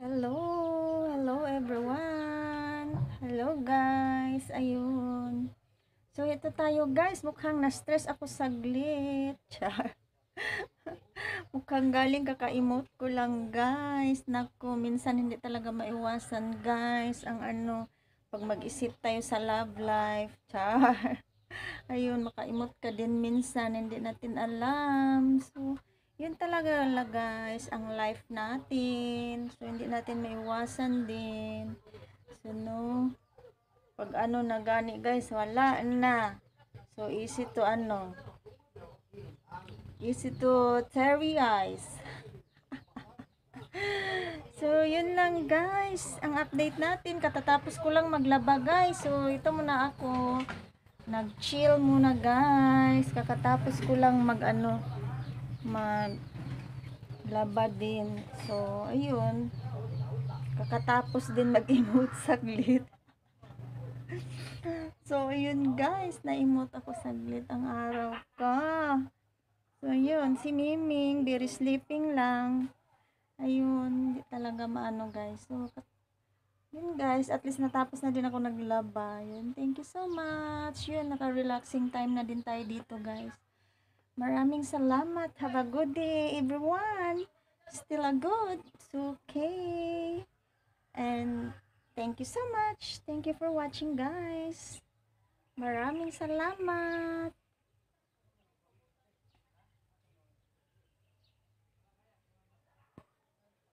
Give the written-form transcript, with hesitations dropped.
Hello, hello everyone. Hello guys, ayun. So ito tayo guys, mukhang na-stress ako saglit. Char. Mukhang galing kaka-emote ko lang guys. Naku, minsan hindi talaga maiwasan guys ang pag mag-isip tayo sa love life. Char. Ayun, maka-emote ka din minsan, hindi natin alam. So, yun talaga lang guys, ang life natin. So, hindi natin maiwasan din. So, no, pag na gani guys, wala na. So, easy to terry eyes. So, yun lang guys, ang update natin. Katatapos ko lang maglaba guys. So, ito muna ako. Nag-chill muna guys. Kakatapos ko lang maglaba din. So, ayun. Kakatapos din mag-emote saglit. So, ayun guys. Na-emote ako saglit ang araw ka. So, ayun. Si Miming, very sleeping lang. Ayun. Hindi talaga maano guys. So, yun guys. At least natapos na din ako naglaba. Yun. Thank you so much. Yun. Naka-relaxing time na din tayo dito guys. Maraming salamat. Have a good day, everyone. Still a good. It's okay. And thank you so much. Thank you for watching, guys. Maraming salamat.